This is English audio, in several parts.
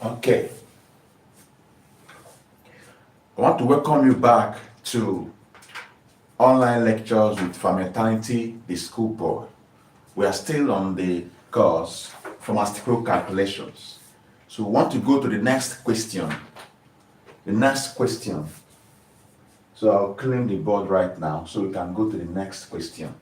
Okay, I want to welcome you back to online lectures with Pharmaceutical, the school board. We are still on the course Pharmaceutical calculations. So we want to go to the next question. The next question. So I'll clean the board right now so we can go to the next question.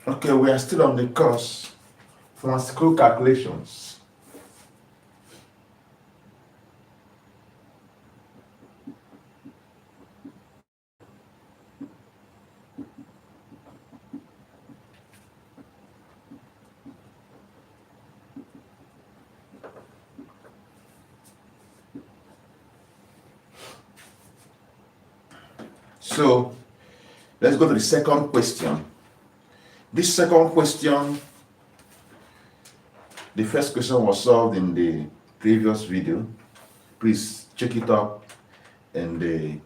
Okay, we are still on the course Pharmaceutical calculations. So let's go to the second question. This second question, the first question was solved in the previous video. Please check it out in the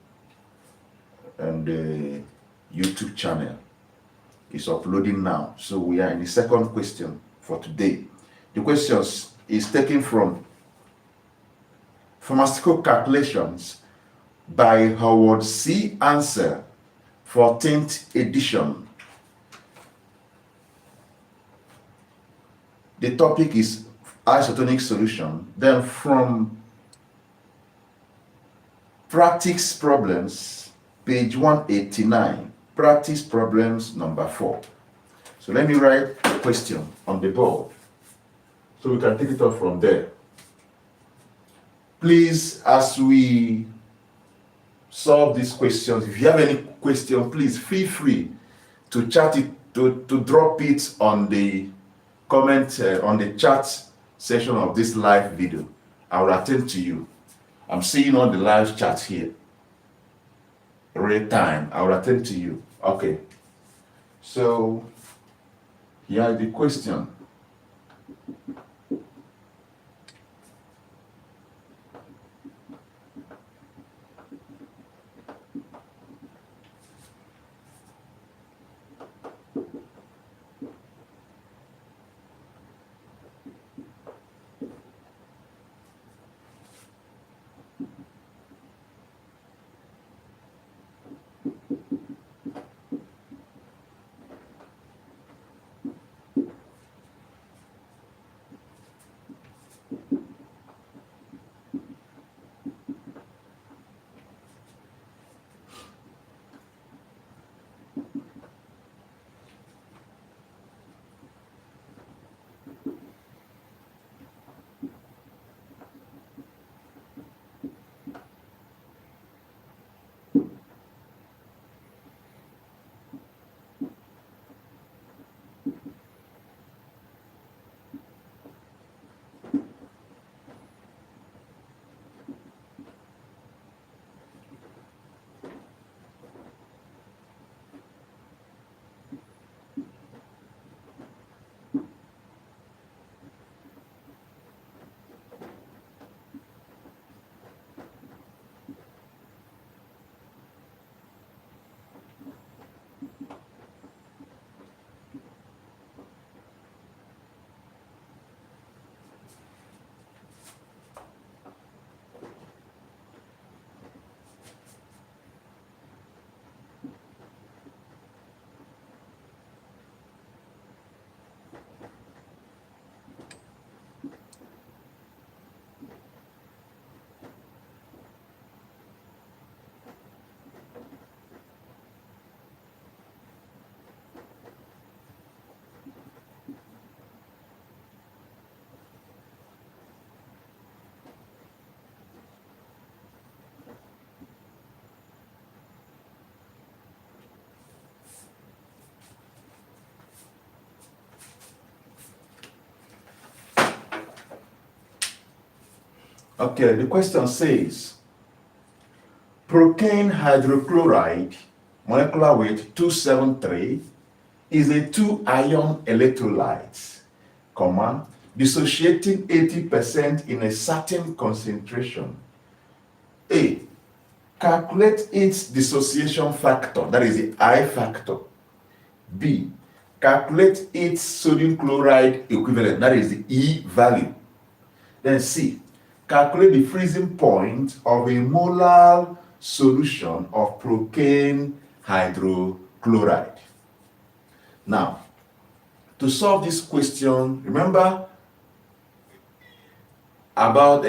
YouTube channel. It's uploading now. So we are in the second question for today. The questions is taken from Pharmaceutical Calculations by Howard C. Ansel, 14th edition. The topic is isotonic solution. Then from practice problems, page 189, practice problems number 4. So let me write the question on the board so we can take it up from there. Please, as we solve these questions, if you have any question, please feel free to chat it, to drop it on the comment, on the chat section of this live video. I will attend to you. I'm seeing on the live chat here. Real time. I will attend to you. Okay. So here is the question. Okay, the question says, procaine hydrochloride, molecular weight 273, is a 2-ion electrolyte, comma, dissociating 80% in a certain concentration. A. Calculate its dissociation factor, that is the I factor. B. Calculate its sodium chloride equivalent, that is the E value. Then C. Calculate the freezing point of a molar solution of procaine hydrochloride. Now, to solve this question, remember about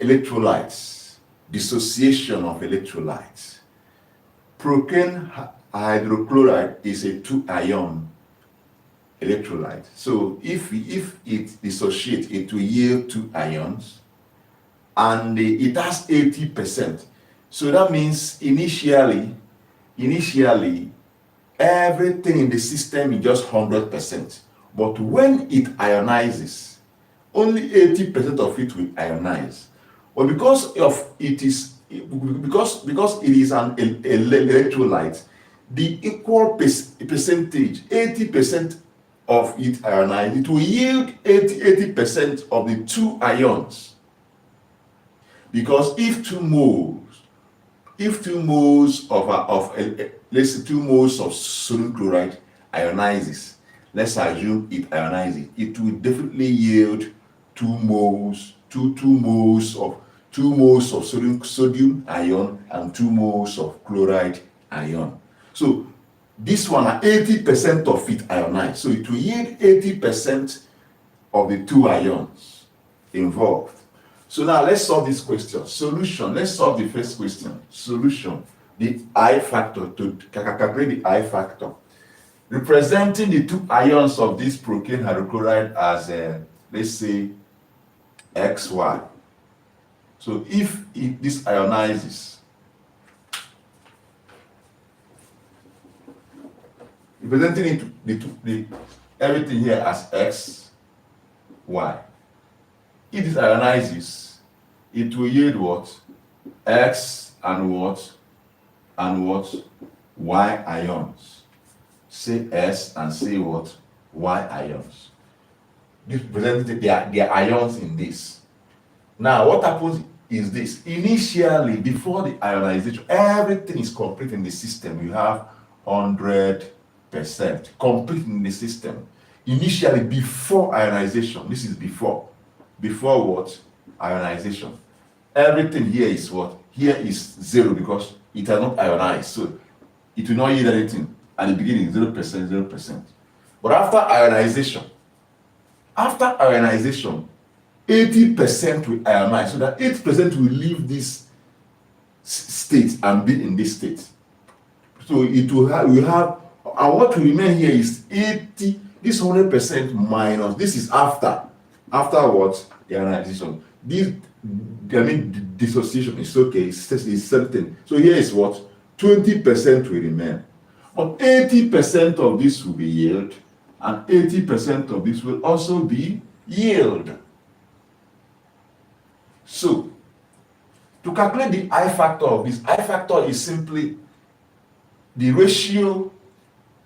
electrolytes, dissociation of electrolytes. Procaine hydrochloride is a 2-ion electrolyte. So if it dissociates, it will yield 2 ions, and it has 80%. So that means initially everything in the system is just 100%. But when it ionizes, only 80% of it will ionize. But because it is an electrolyte, the equal percentage, 80% of it ionized, it will yield 80% of the 2 ions. Because if 2 moles let's say 2 moles of sodium chloride ionizes, let's assume it ionizes, it will definitely yield 2 moles of sodium ion and 2 moles of chloride ion. So this one, 80% of it ionized, so it will yield 80% of the 2 ions involved. So now let's solve this question. Solution. Let's solve the first question. Solution. The I factor, to calculate the I factor. Representing the 2 ions of this procaine hydrochloride as, let's say, XY. So if this ionizes, representing everything here as X, Y. If this ionizes, it will yield what? X and what? And what? Y ions. Say S and say what? Y ions. This represents their ions in this. Now, what happens is this. Initially, before the ionization, everything is complete in the system. You have 100% complete in the system. Initially, before ionization, this is before what? Ionization. Everything here is what? Here is 0 because it has not ionized. So it will not yield anything. At the beginning, 0%, 0%. But after ionization, 80% will ionize. So that 80% will leave this state and be in this state. So it will have, and what will remain here is 80, this 100% minus, this is after what? The ionization. Dissociation is okay, it's certain. So here is what? 20% will remain. But 80% of this will be yield, and 80% of this will also be yield. So, to calculate the I factor of this, I factor is simply the ratio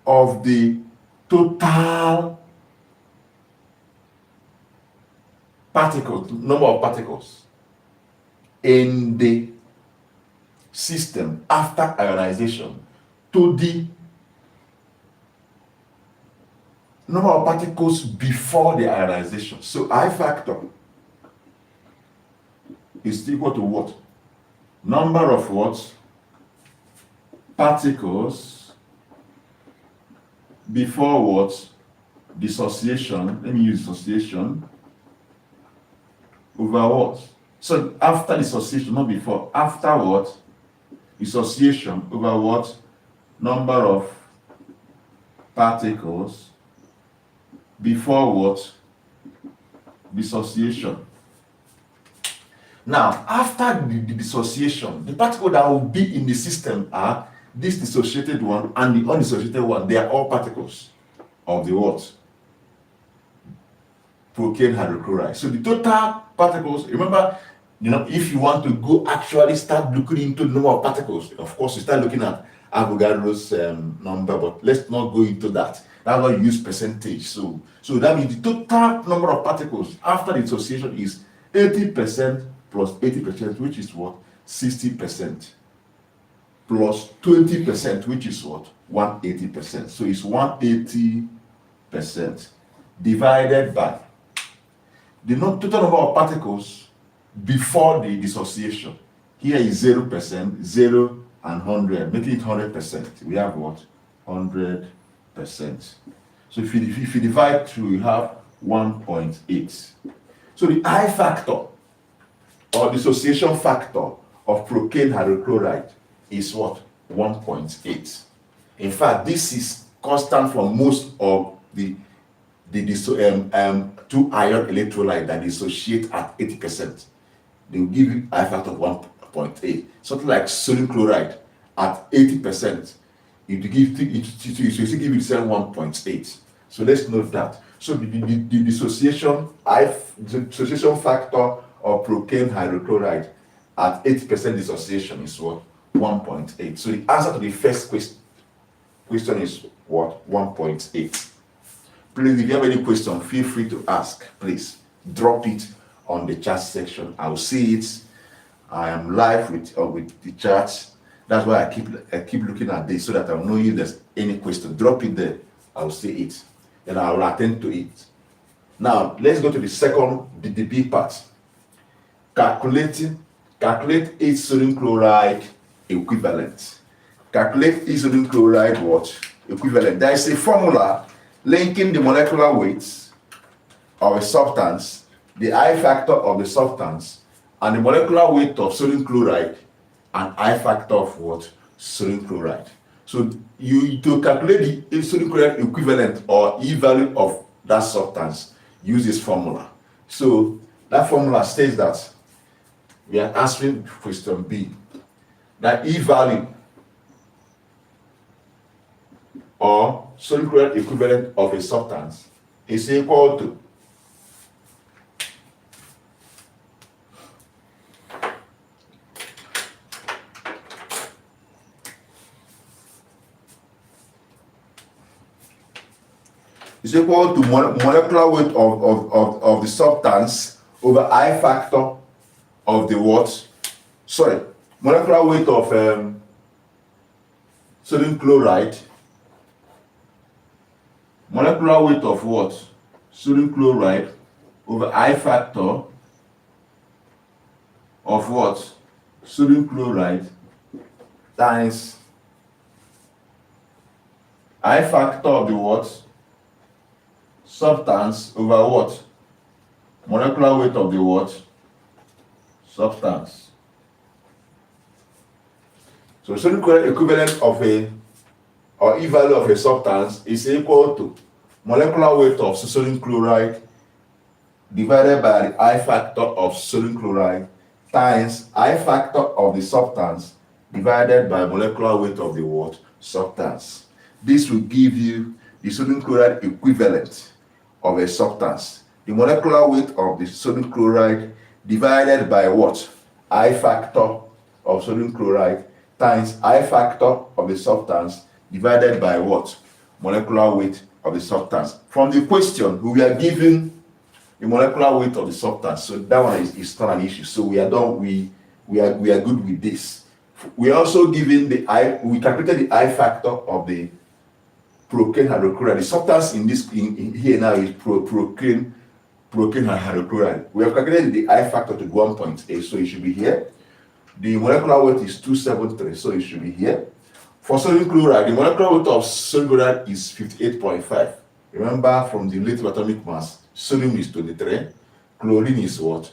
of the total particles, number of particles in the system after ionization to the number of particles before the ionization. So I factor is equal to what? Number of what? Particles before what? Dissociation. Let me use dissociation over what? So after dissociation, not before. After what? Dissociation over what? Number of particles before what? Dissociation. Now, after the dissociation, the particles that will be in the system are this dissociated one and the undissociated one. They are all particles of the what? Procaine hydrochloride. So the total particles, remember, if you want to go actually start looking into the number of particles, of course, you start looking at Avogadro's number, but let's not go into that. That's why you use percentage. So that means the total number of particles after the dissociation is 80% plus 80%, which is what? 60%. Plus 20%, which is what? 180%. So it's 180% divided by the total number of particles before the dissociation. Here is 0%, 0 and 100, making it 100%. We have what? 100%. So if you divide through, you have 1.8. So the I factor or dissociation factor of procaine hydrochloride is what? 1.8. In fact, this is constant for most of the 2-ion electrolyte that dissociate at 80%. They will give you I factor of 1.8. Something like sodium chloride at 80%, it will give you 1.8. So let's note that. So the dissociation factor of procaine hydrochloride at 80% dissociation is what? 1.8. So the answer to the first question is what? 1.8. Please, if you have any question, feel free to ask. Please drop it on the chat section. I will see it. I am live with the chat. That's why I keep looking at this, so that I will know if there's any question. Drop it there. I will see it. Then I will attend to it. Now let's go to the second, the B part. Calculate each sodium chloride equivalent. Calculate each sodium chloride what? Equivalent. There is a formula linking the molecular weights of a substance, the I factor of the substance, and the molecular weight of sodium chloride, and I factor of what? Sodium chloride. So to calculate the sodium chloride equivalent or E value of that substance, use this formula. So that formula states that we are answering question B. That E value or sodium chloride equivalent of a substance is equal to molecular weight of the substance over I factor of the what? Molecular weight of sodium chloride. Molecular weight of what? Sodium chloride over I factor of what? Sodium chloride times I factor of the what? Substance over what? Molecular weight of the what? Substance. So sodium chloride equivalent of E value of a substance is equal to molecular weight of sodium chloride divided by the I factor of sodium chloride times I factor of the substance divided by molecular weight of the what? Substance. This will give you the sodium chloride equivalent of a substance. The molecular weight of the sodium chloride divided by what? I factor of sodium chloride times I factor of the substance divided by what? Molecular weight of the substance. From the question, we are given the molecular weight of the substance, so that one is not an issue. So we are done. We are good with this. We are also given we calculated the I factor of the procaine hydrochloride. The substance in here now is procaine hydrochloride. We have calculated the I factor to 1.8, so it should be here. The molecular weight is 273, so it should be here. For sodium chloride, the molecular weight of sodium chloride is 58.5. Remember, from the relative atomic mass, sodium is 23, chlorine is what?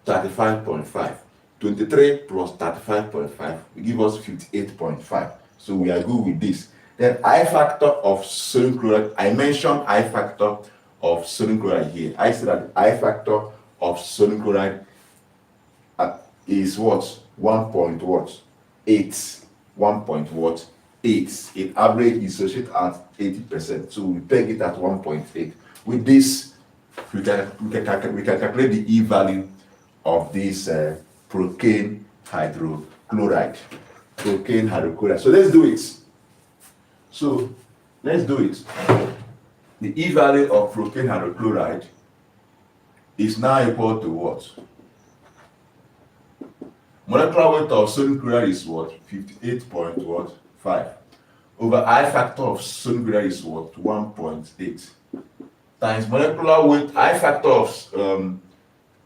35.5. 23 plus 35.5 will give us 58.5. So we are good with this. Then I factor of sodium chloride, I mentioned I factor of sodium chloride here. I said that I factor of sodium chloride is what? 1.8. 1.8. It average is associated at 80%. So we peg it at 1.8. With this, we can calculate the E value of this procaine hydrochloride. Procaine hydrochloride. So let's do it. The E value of procaine hydrochloride is now equal to what? Molecular weight of sodium chloride is what? 58.5 over I factor of sodium chloride is what? 1.8 times molecular weight I factor of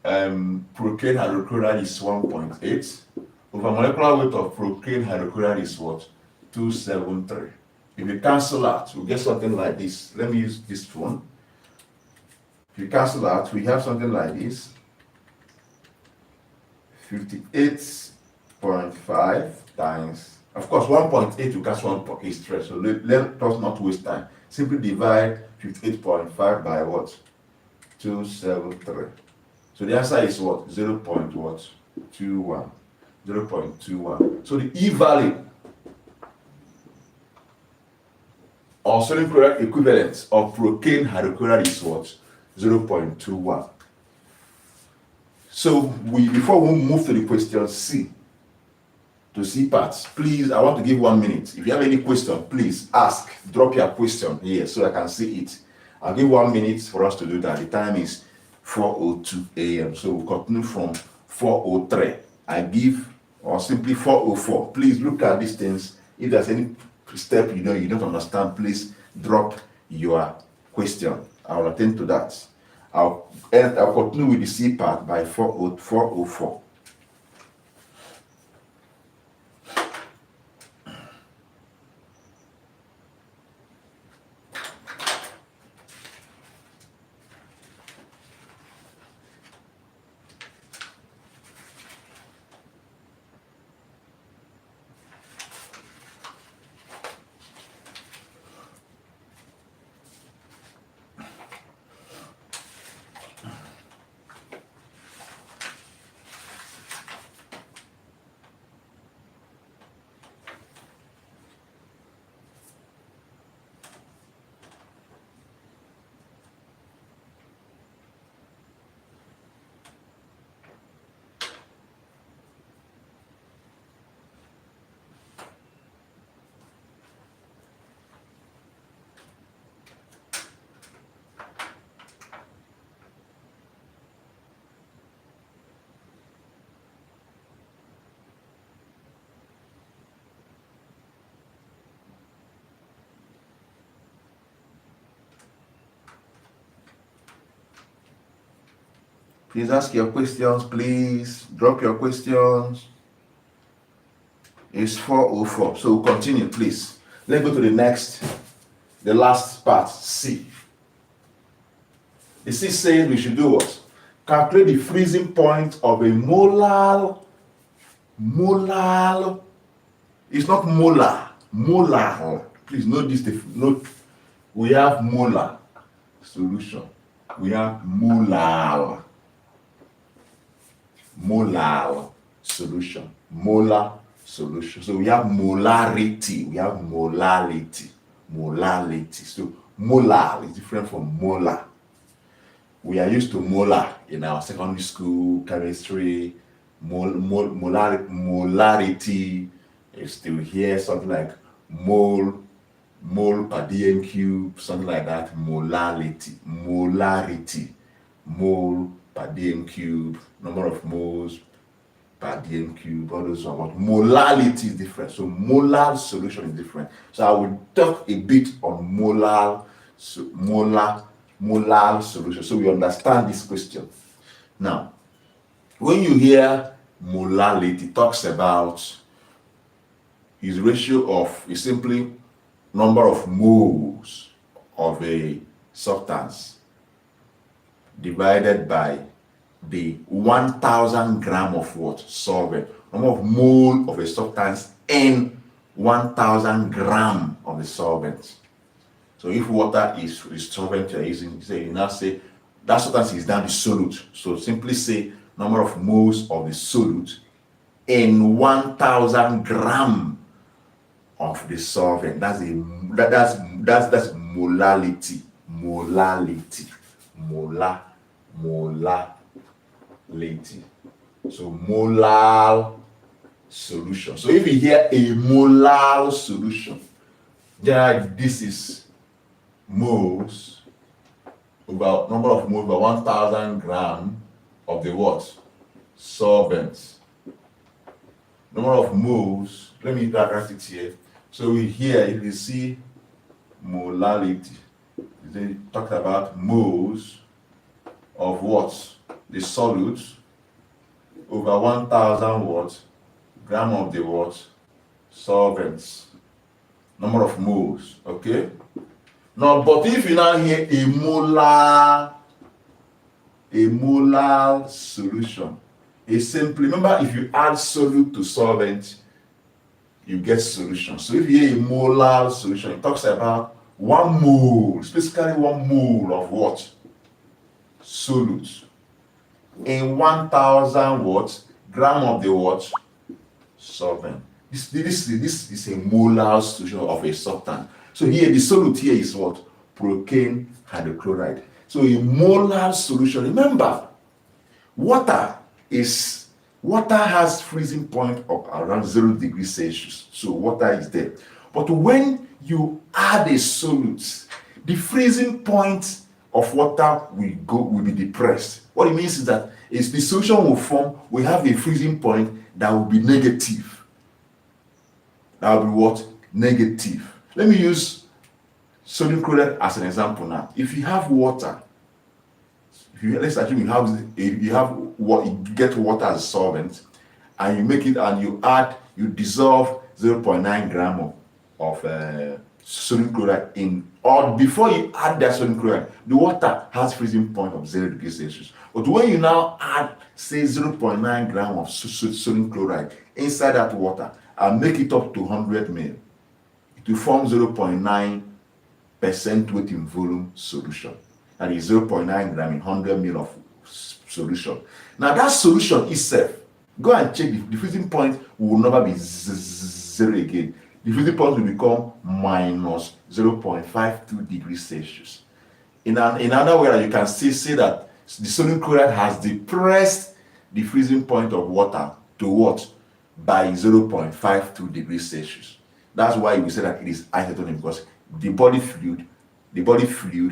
procaine hydrochloride is 1.8 over molecular weight of procaine hydrochloride is what? 273. If you cancel out, we'll get something like this. Let me use this one. If you cancel out, we have something like this. 58.5 times, of course, 1.8 you cancel 1.8 straight. So let us not waste time. Simply divide 58.5 by what? 273. So the answer is what? 0.21. 0.21. So the E value or sodium chloride equivalent of procaine hydrochloride is what? 0.21. So before we move to the question C, to C parts, please, I want to give 1 minute. If you have any question, please ask, drop your question here so I can see it. I'll give 1 minute for us to do that. The time is 4:02 a.m. So we'll continue from 4:03. I give, or simply 4:04. Please look at these things. If there's any step you don't understand, please drop your question. I'll attend to that. I'll continue with the C part by 4:04. Please ask your questions, please. Drop your questions. It's 4:04. So we'll continue, please. Let's go to the last part, C. The C says we should do what? Calculate the freezing point of a molar. It's not molar. Molar. Please note this. Note, we have molar solution. We have molar solution. Molar solution. So we have molarity. Molarity. So molar is different from molar. We are used to molar in our secondary school chemistry. Molarity is still here, something like mole per dm cube, something like that. Molarity, mole per dm cube, number of moles per dm cube, all those ones. But molarity is different. So molar solution is different. So I will talk a bit on molar solution so we understand this question. Now, when you hear molarity, it talks about is ratio of is simply number of moles of a substance divided by the 1,000 gram of what? Solvent. Number of mole of a substance in 1,000 gram of the solvent. So if water is solvent you're using, you now say that substance is now the solute. So simply say number of moles of the solute in 1,000 gram of the solvent. That's molality. Molality. So molar solution. So if you hear a molar solution, generally this is moles over number of moles over 1,000 gram of the what? Solvent. Number of moles, let me write it here. So here if you see molarity, they talk about moles of what? The solute over 1,000 what? Gram of the what? Solvents. Number of moles, okay? Now, but if you now hear a molar solution, it's simply, remember, if you add solute to solvent, you get solution. So if you hear a molar solution, it talks about 1 mole, specifically 1 mole of what? Solute in 1,000 what? Gram of the what? Solvent. This is a molar solution of a substance. So here the solute here is what? Procaine hydrochloride. So a molar solution. Remember, water has freezing point of around 0 degrees Celsius. So water is there. But when you add a solute, the freezing point of water will be depressed. What it means is that the solution will have a freezing point that will be negative. That will be what? Negative. Let me use sodium chloride as an example now. If you have water, let's assume you get water as a solvent, and you make it and you dissolve 0.9 gram of sodium chloride in, or before you add that sodium chloride, the water has freezing point of 0 degrees Celsius. But when you now add, say, 0.9 gram of sodium chloride inside that water and make it up to 100 ml, it will form 0.9% weight in volume solution. That is 0.9 gram in 100 ml of solution. Now that solution itself, go and check the freezing point will never be 0 again. The freezing point will become minus 0.52 degrees Celsius. In another way, you can say that the sodium chloride has depressed the freezing point of water to what? By 0.52 degrees Celsius. That's why we say that it is isotonic, because the body fluid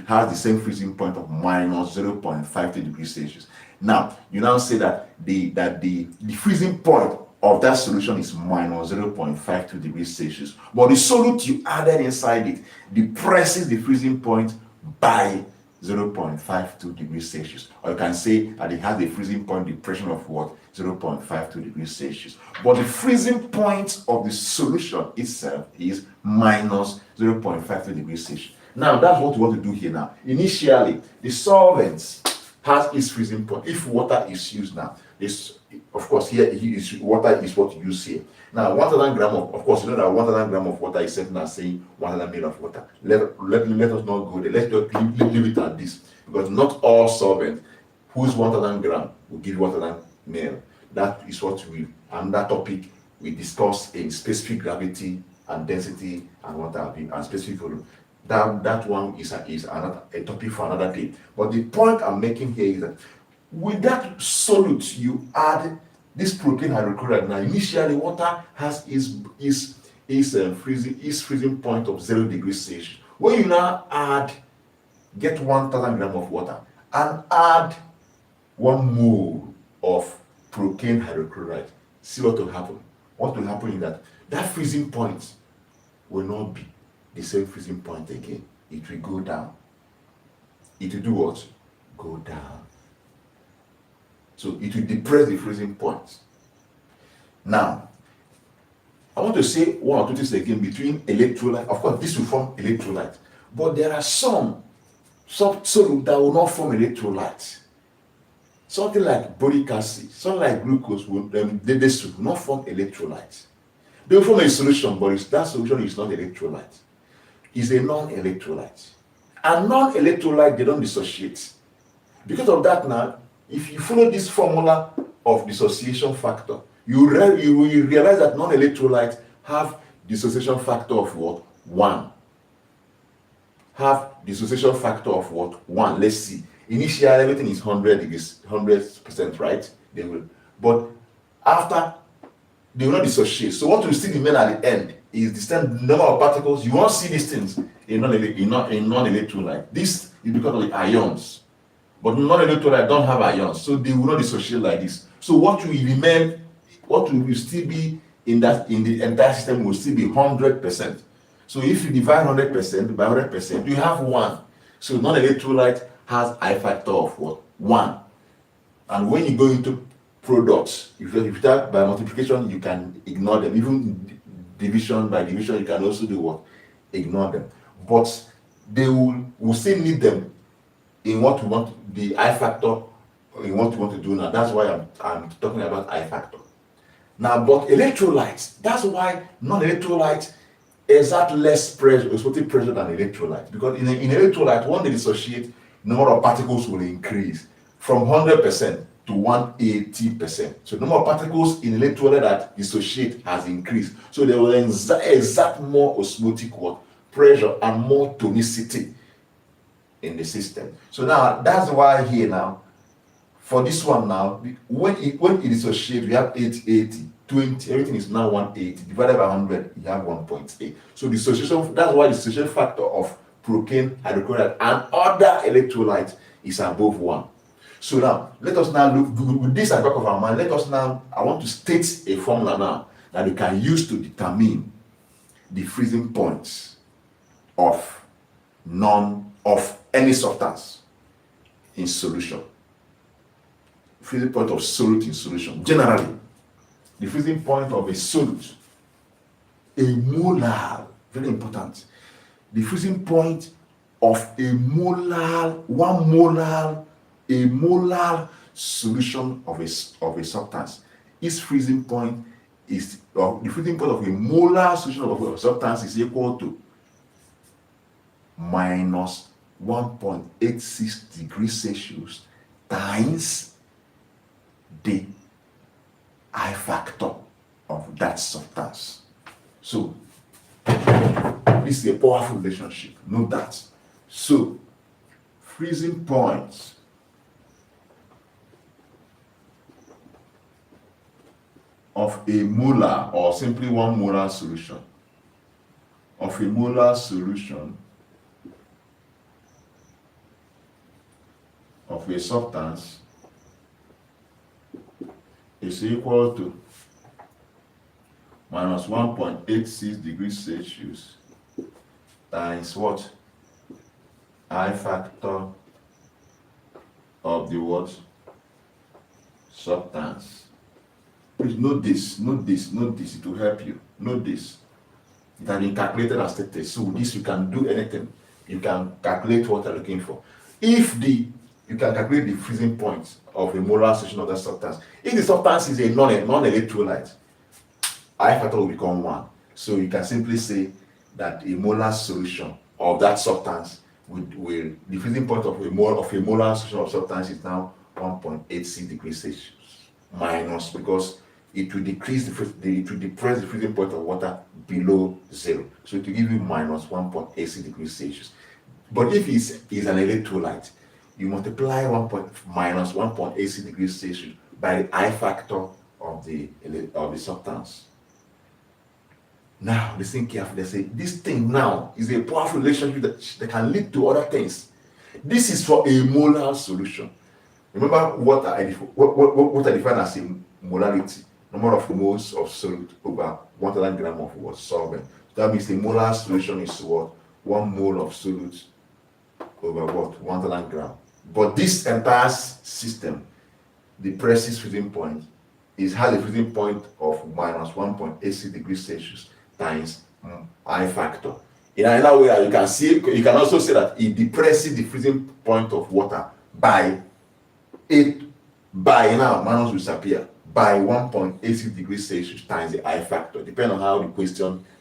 has the same freezing point of minus 0.52 degrees Celsius. Now, you now say that the freezing point of that solution is minus 0.52 degrees Celsius. But the solute you added inside it depresses the freezing point by 0.52 degrees Celsius. Or you can say that it has a freezing point depression of what? 0.52 degrees Celsius. But the freezing point of the solution itself is minus 0.52 degrees Celsius. Now, that's what we want to do here now. Initially, the solvent has its freezing point. If water is used now, of course, here water is what you use here. Now, 1,000 gram of course, you know that 1,000 gram of water is certain as saying 1,000 ml of water. Let us not go there. Let's just leave it at this, because not all solvent whose 1,000 gram will give 1,000 ml. That is what another topic we discuss in specific gravity and density and what have you, and specific volume. That one is a topic for another day. But the point I'm making here is that with that solute, you add this procaine hydrochloride. Now, initially, water has its freezing point of 0 degrees Celsius. When you now get 1,000 gram of water and add 1 mole of procaine hydrochloride, see what will happen. What will happen is that freezing point will not be the same freezing point again. It will go down. It will do what? Go down. So it will depress the freezing point. Now, I want to say one or two things again between electrolyte. Of course, this will form electrolyte, but there are some solute that will not form electrolyte. Something like boric acid, something like glucose, will not form electrolyte. They will form a solution, but that solution is not electrolyte. It's a non-electrolyte. And non-electrolyte, they don't dissociate. Because of that now, if you follow this formula of dissociation factor, you will realize that non-electrolytes have dissociation factor of what? 1. Have dissociation factor of what? 1. Let's see. Initially, everything is 100%, right? but after they will not dissociate. So what will still remain at the end is the same number of particles. You won't see these things in non-electrolyte. This is because of the ions. But non-electrolyte don't have ions, so they will not dissociate like this. So what will remain, what will still be in the entire system will still be 100%. So if you divide 100% by 100%, you have 1. So non-electrolyte has I factor of what? 1. And when you go into products, if you start by multiplication, you can ignore them. Even division by division, you can also do what? Ignore them. But they will still need them in what we want, the I factor, in what we want to do now. That's why I'm talking about I factor. Now, but electrolytes, that's why non-electrolytes exert less pressure, osmotic pressure than electrolytes. Because in electrolyte, when they dissociate, number of particles will increase from 100% to 180%. So the number of particles in electrolyte that dissociate has increased. So they will exert more osmotic pressure and more tonicity in the system. So now that's why here now, for this one now, when it dissociates, we have 880, 20, everything is now 180 divided by 100, you have 1.8. So dissociation, that's why the dissociation factor of protein, hydrochloride, and other electrolytes is above 1. So now, let us now look with this at the back of our mind. I want to state a formula now that we can use to determine the freezing points of any substance in solution. Freezing point of solute in solution. Generally, the freezing point of a solute, a molar, very important. The freezing point of a molar solution of a substance. Its freezing point is the freezing point of a molar solution of a substance is equal to minus 1.86 degrees Celsius times the I factor of that substance. So this is a powerful relationship. Note that. So freezing points of a molar, or simply 1 molar solution, of a molar solution of a substance is equal to minus 1.86 degrees Celsius times what? I factor of the what? Substance. Please note this, it will help you. Note this. It has been calculated and stated. So with this you can do anything. You can calculate what you're looking for. You can calculate the freezing point of a molar solution of that substance. If the substance is a non-electrolyte, I factor will become 1. So you can simply say that a molar solution of that substance the freezing point of a molar solution of substance is now 1.86 degrees Celsius minus, because it will depress the freezing point of water below 0. So it will give you minus 1.86 degrees Celsius. But if it's an electrolyte, you multiply minus 1.86 degrees Celsius by the I factor of the substance. Now, listen carefully. They say this thing now is a powerful relationship that can lead to other things. This is for a molar solution. Remember what I define as a molarity: number of moles of solute over 1,000 grams of what? Solvent. That means the molar solution is what? 1 mole of solute over what? 1,000 grams. But this entire system, the Precious freezing point, has a freezing point of minus 1.86 degrees Celsius times I factor. In another way, you can also say that it depresses the freezing point of water by minus will disappear by 1.86 degrees Celsius times the I factor, depending on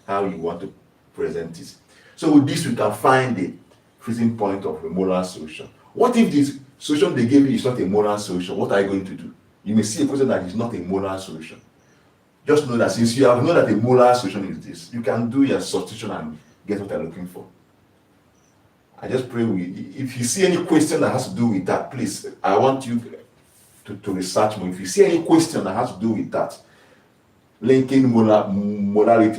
how you want to present it. So with this, we can find the freezing point of a molar solution. What if this solution they gave you is not a molar solution? What are you going to do? You may see a question that is not a molar solution. Just know that since you have known that a molar solution is this, you can do your substitution and get what you're looking for. I just pray if you see any question that has to do with that, please, I want you to research more. If you see any question that has to do with that, linking molality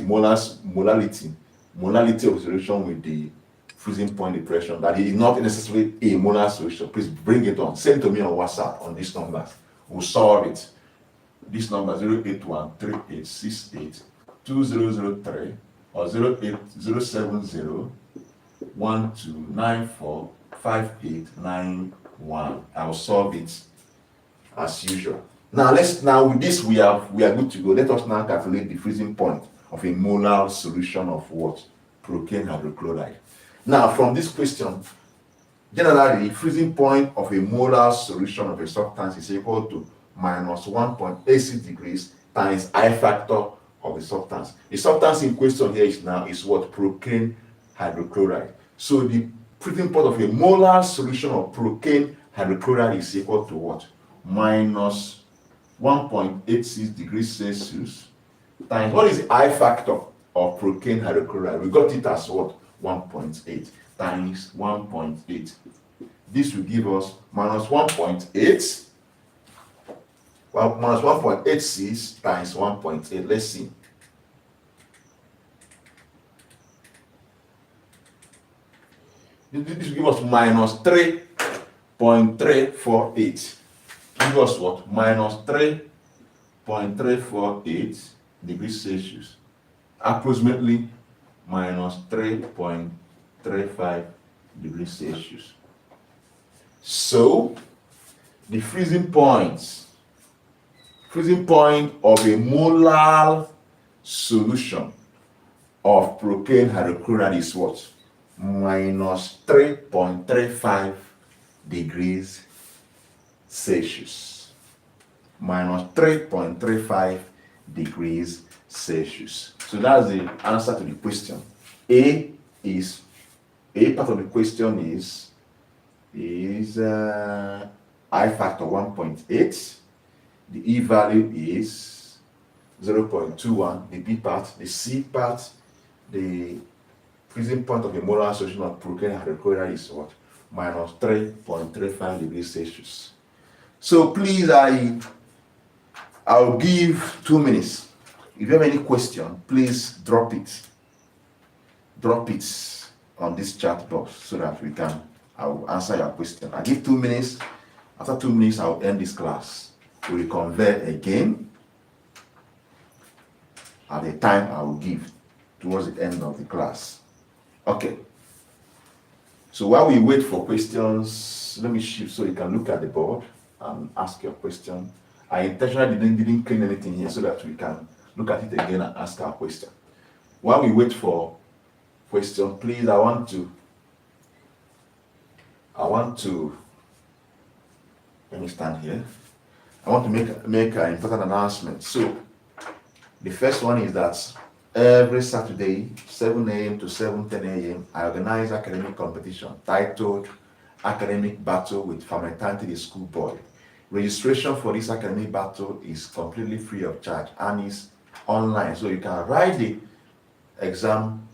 of solution with the freezing point depression, that is not necessarily a molar solution, please bring it on. Send to me on WhatsApp on this number. We'll solve it. This number 08138682003 or 0807012945891. I will solve it as usual. Now with this we are good to go. Let us now calculate the freezing point of a molar solution of what? Procaine hydrochloride. Now from this question, generally the freezing point of a molar solution of a substance is equal to minus 1.86 degrees times I factor of the substance. The substance in question here is what? Procaine hydrochloride. So the freezing point of a molar solution of procaine hydrochloride is equal to what? Minus 1.86 degrees Celsius times, what is the I factor of procaine hydrochloride? We got it as what? 1.8 times 1.8. This will give us minus 1.8. Well, minus 1.86 times 1.8. Let's see. This will give us minus 3.348. Give us what? Minus 3.348 degrees Celsius. Approximately minus 3.35 degrees Celsius. So the freezing point of a molar solution of procaine hydrochloride is what? Minus 3.35 degrees Celsius. Minus 3.35 degrees Celsius. So that's the answer to the question. A part of the question is I factor 1.8. The E value is 0.21. The B part, the C part, the freezing point of the molar solution of procaine hydrochloride is what? Minus 3.35 degrees Celsius. So please, I'll give 2 minutes. If you have any question, please drop it. Drop it on this chat box so that I will answer your question. I give 2 minutes. After 2 minutes, I'll end this class. We will convert again at the time I will give towards the end of the class. Okay. So while we wait for questions, let me shift so you can look at the board and ask your question. I intentionally didn't clean anything here so that we can look at it again and ask our question. While we wait for question, please, I want to let me stand here. I want to make an important announcement. So the first one is that every Saturday, 7 a.m. to 7:10 a.m., I organize academic competition titled Academic Battle with Pharmaceutical the Schoolboy. Registration for this academic battle is completely free of charge and is online. So you can write the exam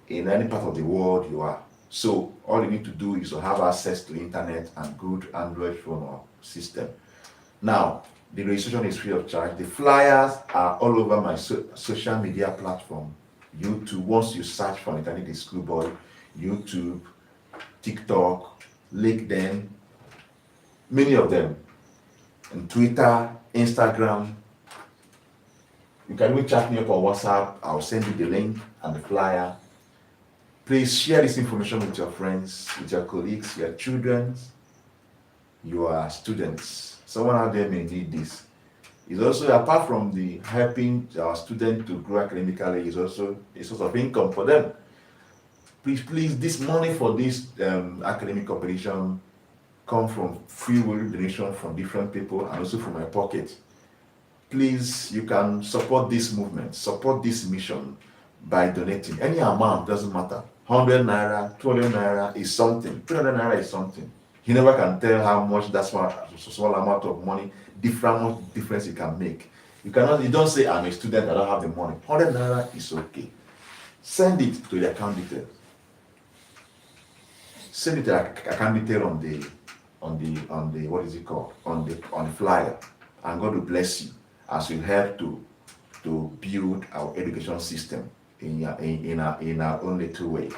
in any part of the world you are. So all you need to do is to have access to internet and good Android phone or system. Now, the registration is free of charge. The flyers are all over my social media platform. YouTube, once you search for Eternity Schoolboy, YouTube, TikTok, LinkedIn, many of them, and Twitter, Instagram. You can even chat me up on WhatsApp. I'll send you the link and the flyer. Please share this information with your friends, with your colleagues, your children, your students. Someone out there may need this. It's also, apart from the helping our students to grow academically, is also a source of income for them. Please, this money for this academic competition come from free will donation from different people and also from my pocket. Please, you can support this movement, support this mission by donating. Any amount, doesn't matter. 100 naira, 200 naira is something. 300 naira is something. You never can tell how much that small amount of money, much difference it can make. You don't say, I'm a student, I don't have the money. 100 naira is okay. Send it to the account details. Send it to the account detail what is it called, on the flyer. And God will bless you as you help to build our education system in our own little way.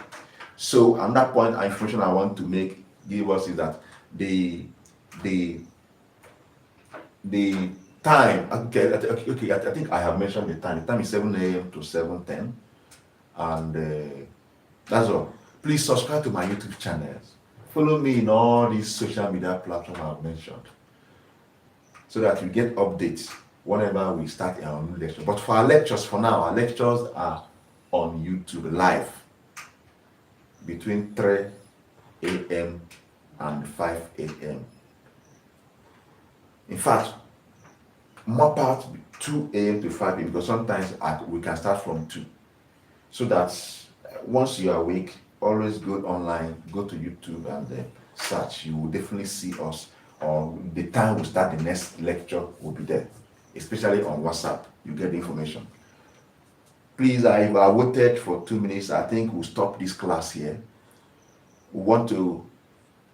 So another point of information I want to give us is that the time. Okay, I think I have mentioned the time. The time is 7 a.m. to 7:10, and that's all. Please subscribe to my YouTube channels. Follow me in all these social media platforms I've mentioned, so that you get updates whenever we start our new lecture. But for our lectures, for now, our lectures are on YouTube live between 3 a.m. and 5 a.m. In fact, more part 2 a.m. to 5 a.m. because sometimes we can start from 2. So that once you are awake, always go online, go to YouTube and search. You will definitely see us, or the time we start the next lecture will be there, especially on WhatsApp. You get the information. Please, I waited for 2 minutes. I think we'll stop this class here. We want to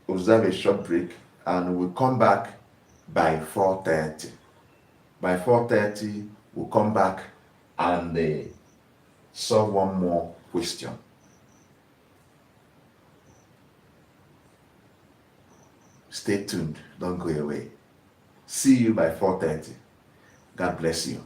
observe a short break and we'll come back by 4:30. By 4:30, we'll come back and solve one more question. Stay tuned. Don't go away. See you by 4:30. God bless you.